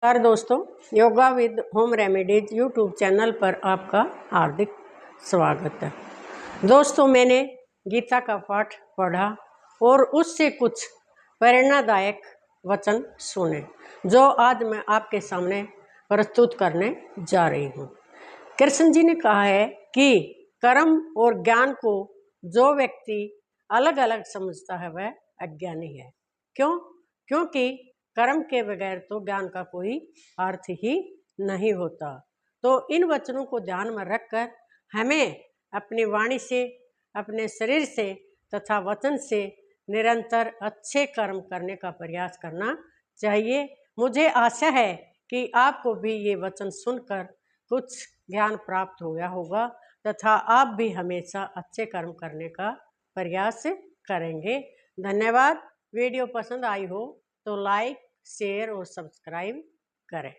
नमस्कार दोस्तों, yoga with home remedies YouTube channel पर आपका हार्दिक स्वागत है। दोस्तों, मैंने गीता का पाठ पढ़ा और उससे कुछ प्रेरणादायक वचन सुने जो आज मैं आपके सामने प्रस्तुत करने जा रही हूँ। कृष्ण जी ने कहा है कि कर्म और ज्ञान को जो व्यक्ति अलग अलग समझता है वह अज्ञानी है। क्योंकि कर्म के बगैर तो ज्ञान का कोई अर्थ ही नहीं होता। तो इन वचनों को ध्यान में रखकर हमें अपनी वाणी से, अपने शरीर से तथा वचन से निरंतर अच्छे कर्म करने का प्रयास करना चाहिए। मुझे आशा है कि आपको भी ये वचन सुनकर कुछ ज्ञान प्राप्त हो गया होगा तथा आप भी हमेशा अच्छे कर्म करने का प्रयास करेंगे। धन्यवाद। वीडियो पसंद आई हो तो लाइक, शेयर और सब्सक्राइब करें।